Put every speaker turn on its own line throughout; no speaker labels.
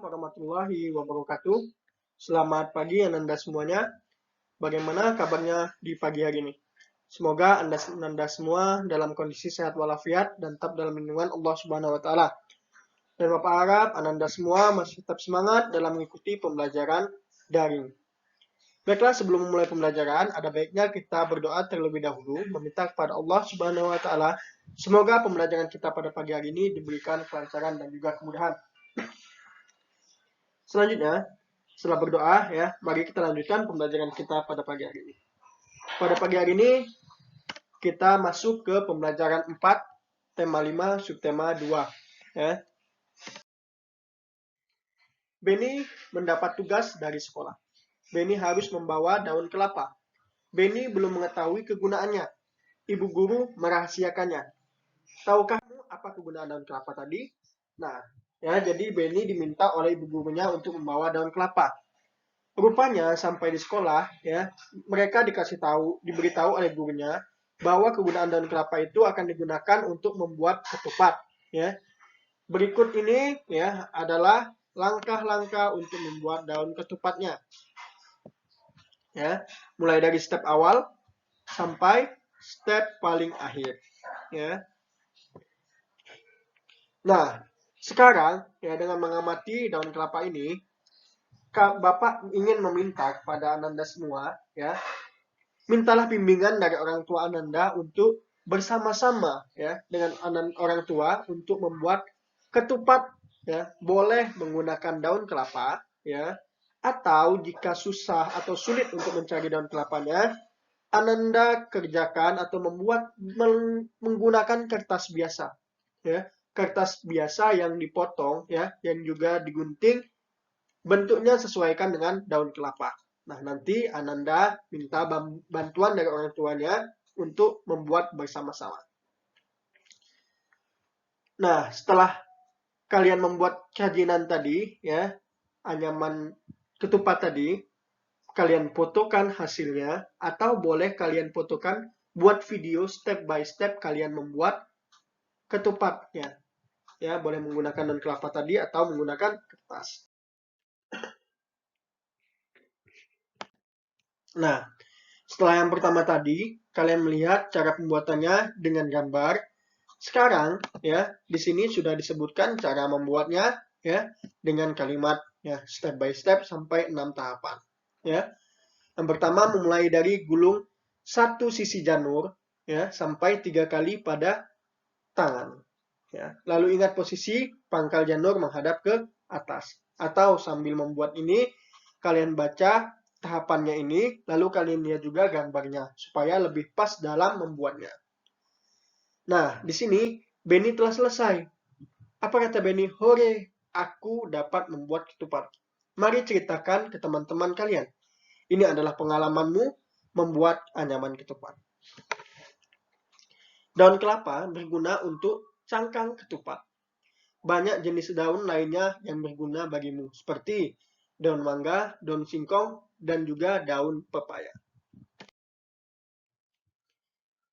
warahmatullahi wabarakatuh. Selamat pagi Ananda semuanya. Bagaimana kabarnya di pagi hari ini? Semoga Anda semua dalam kondisi sehat walafiat dan tetap dalam lindungan Allah Subhanahu wa taala. Dan Bapak harap Ananda semua masih tetap semangat dalam mengikuti pembelajaran daring. Baiklah, sebelum memulai pembelajaran, ada baiknya kita berdoa terlebih dahulu, meminta kepada Allah Subhanahu wa taala semoga pembelajaran kita pada pagi hari ini diberikan kelancaran dan juga kemudahan. Selanjutnya, setelah berdoa ya, mari kita lanjutkan pembelajaran kita pada pagi hari ini. Pada pagi hari ini kita masuk ke pembelajaran 4, tema 5, subtema 2 ya. Benny mendapat tugas dari sekolah. Benny harus membawa daun kelapa. Benny belum mengetahui kegunaannya. Ibu guru merahasiakannya. Tahukah kamu apa kegunaan daun kelapa tadi? Nah, ya, jadi Benny diminta oleh ibu gurunya untuk membawa daun kelapa. Rupanya sampai di sekolah, ya, mereka diberitahu oleh gurunya bahwa kegunaan daun kelapa itu akan digunakan untuk membuat ketupat. Ya. Berikut ini ya adalah langkah-langkah untuk membuat daun ketupatnya. Ya, mulai dari step awal sampai step paling akhir. Ya. Nah, sekarang ya dengan mengamati daun kelapa ini, Bapak ingin meminta kepada Ananda semua, ya, mintalah bimbingan dari orang tua Ananda untuk bersama-sama ya dengan orang tua untuk membuat ketupat ya. Boleh menggunakan daun kelapa ya, atau jika susah atau sulit untuk mencari daun kelapanya, Ananda kerjakan atau menggunakan kertas biasa ya. Kertas biasa yang dipotong ya, yang juga digunting, bentuknya sesuaikan dengan daun kelapa. Nah, nanti Ananda minta bantuan dari orang tuanya untuk membuat bersama-sama. Nah, setelah kalian membuat kerajinan tadi, ya, anyaman ketupat tadi, kalian fotokan hasilnya, atau boleh kalian fotokan buat video step by step kalian membuat ketupatnya. Ya, boleh menggunakan daun kelapa tadi atau menggunakan kertas. Nah, setelah yang pertama tadi, kalian melihat cara pembuatannya dengan gambar. Sekarang, ya, di sini sudah disebutkan cara membuatnya, ya, dengan kalimat, ya, step by step sampai 6 tahapan, ya. Yang pertama memulai dari gulung satu sisi janur, ya, sampai 3 kali pada tangan, ya. Lalu ingat posisi pangkal janur menghadap ke atas. Atau sambil membuat ini, kalian baca tahapannya ini, lalu kalian lihat juga gambarnya, supaya lebih pas dalam membuatnya. Nah, di sini Benny telah selesai. Apa kata Benny? Hore, aku dapat membuat ketupat. Mari ceritakan ke teman-teman kalian. Ini adalah pengalamanmu membuat anyaman ketupat. Daun kelapa berguna untuk cangkang ketupat. Banyak jenis daun lainnya yang berguna bagimu, seperti daun mangga, daun singkong, dan juga daun pepaya.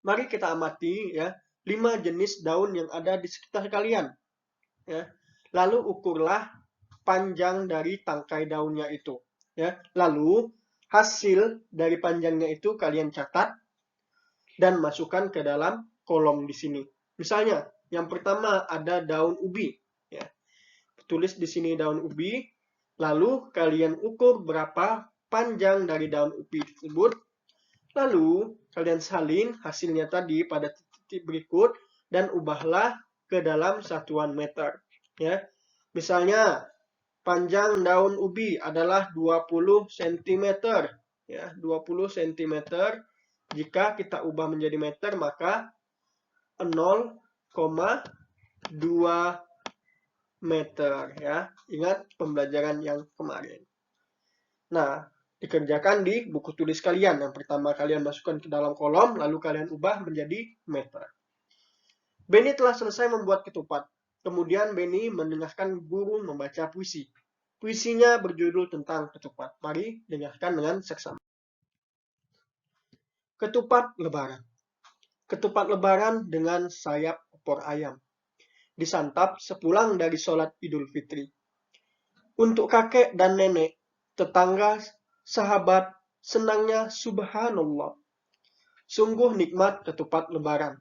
Mari kita amati ya 5 jenis daun yang ada di sekitar kalian. Ya. Lalu ukurlah panjang dari tangkai daunnya itu. Ya. Lalu hasil dari panjangnya itu kalian catat dan masukkan ke dalam kolom di sini. Misalnya, yang pertama ada daun ubi. Ya. Tulis di sini daun ubi. Lalu kalian ukur berapa panjang dari daun ubi tersebut. Lalu kalian salin hasilnya tadi pada titik berikut dan ubahlah ke dalam satuan meter. Ya. Misalnya panjang daun ubi adalah 20 cm. Ya, 20 cm. Jika kita ubah menjadi meter maka 0,2 meter ya. Ingat pembelajaran yang kemarin. Nah, dikerjakan di buku tulis kalian. Yang pertama kalian masukkan ke dalam kolom, lalu kalian ubah menjadi meter. Benny telah selesai membuat ketupat. Kemudian Benny mendengarkan guru membaca puisi. Puisinya berjudul tentang ketupat. Mari dengarkan dengan seksama. Ketupat lebaran. Ketupat lebaran dengan sayap opor ayam. Disantap sepulang dari sholat Idul Fitri. Untuk kakek dan nenek, tetangga, sahabat, senangnya subhanallah. Sungguh nikmat ketupat lebaran.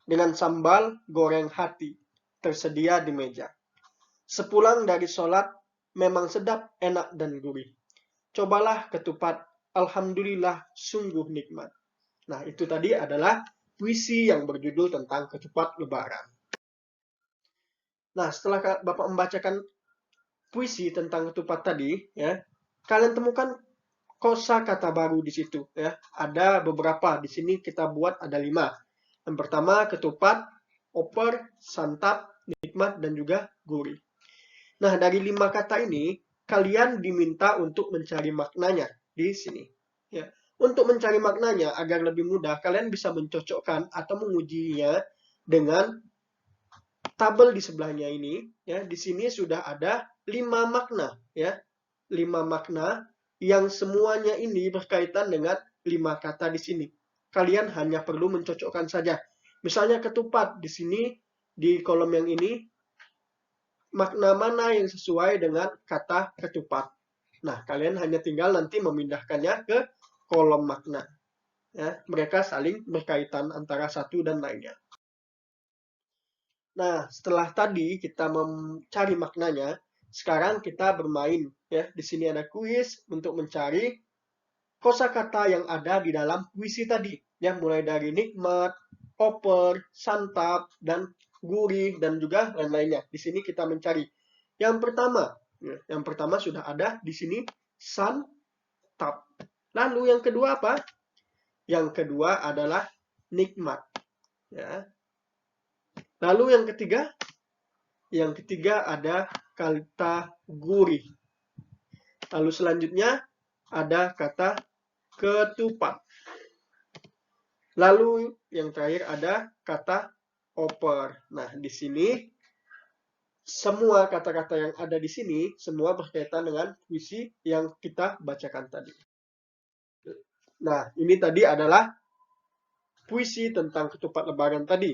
Dengan sambal goreng hati, tersedia di meja. Sepulang dari sholat, memang sedap, enak, dan gurih. Cobalah ketupat, alhamdulillah sungguh nikmat. Nah, itu tadi adalah puisi yang berjudul tentang ketupat lebaran. Nah, setelah Bapak membacakan puisi tentang ketupat tadi, ya, kalian temukan kosakata baru di situ, ya. Ada beberapa, di sini kita buat ada 5. Yang pertama, ketupat, oper, santap, nikmat, dan juga gurih. Nah, dari 5 kata ini, kalian diminta untuk mencari maknanya di sini. Ya. Untuk mencari maknanya agar lebih mudah, kalian bisa mencocokkan atau mengujinya dengan tabel di sebelahnya ini. Ya, di sini sudah ada 5 makna, ya, 5 makna yang semuanya ini berkaitan dengan 5 kata di sini. Kalian hanya perlu mencocokkan saja. Misalnya ketupat di sini di kolom yang ini makna mana yang sesuai dengan kata ketupat. Nah, kalian hanya tinggal nanti memindahkannya ke kolom makna. Ya, mereka saling berkaitan antara satu dan lainnya. Nah, setelah tadi kita mencari maknanya, sekarang kita bermain. Ya, di sini ada kuis untuk mencari kosakata yang ada di dalam puisi tadi. Ya, mulai dari nikmat, oper, santap, dan gurih, dan juga lain-lainnya. Di sini kita mencari. Yang pertama sudah ada di sini santap. Lalu yang kedua apa? Yang kedua adalah nikmat. Ya. Lalu yang ketiga ada kata gurih. Lalu selanjutnya ada kata ketupat. Lalu yang terakhir ada kata oper. Nah, di sini semua kata-kata yang ada di sini semua berkaitan dengan puisi yang kita bacakan tadi. Nah, ini tadi adalah puisi tentang ketupat lebaran tadi.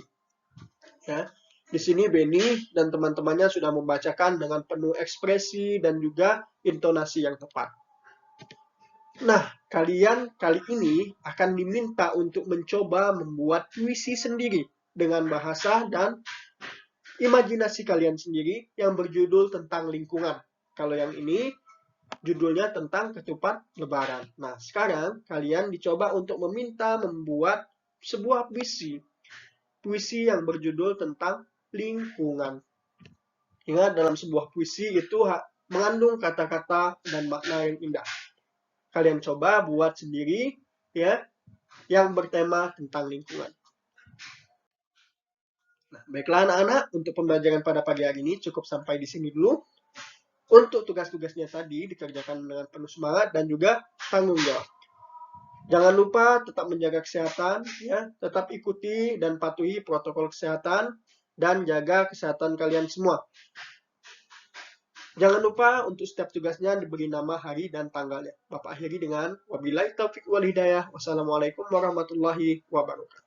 Ya. Di sini Benny dan teman-temannya sudah membacakan dengan penuh ekspresi dan juga intonasi yang tepat. Nah, kalian kali ini akan diminta untuk mencoba membuat puisi sendiri dengan bahasa dan imajinasi kalian sendiri yang berjudul tentang lingkungan. Kalau yang ini judulnya tentang ketupat lebaran. Nah, sekarang kalian dicoba untuk meminta membuat sebuah puisi yang berjudul tentang lingkungan. Ingat, dalam sebuah puisi itu mengandung kata-kata dan makna yang indah. Kalian coba buat sendiri, ya, yang bertema tentang lingkungan. Nah, baiklah anak-anak, untuk pembelajaran pada pagi hari ini cukup sampai di sini dulu. Untuk tugas-tugasnya tadi dikerjakan dengan penuh semangat dan juga tanggung jawab. Jangan lupa tetap menjaga kesehatan, ya, tetap ikuti dan patuhi protokol kesehatan dan jaga kesehatan kalian semua. Jangan lupa untuk setiap tugasnya diberi nama, hari, dan tanggalnya. Bapak akhiri dengan wabillahi taufiq wal hidayah. Wassalamualaikum warahmatullahi wabarakatuh.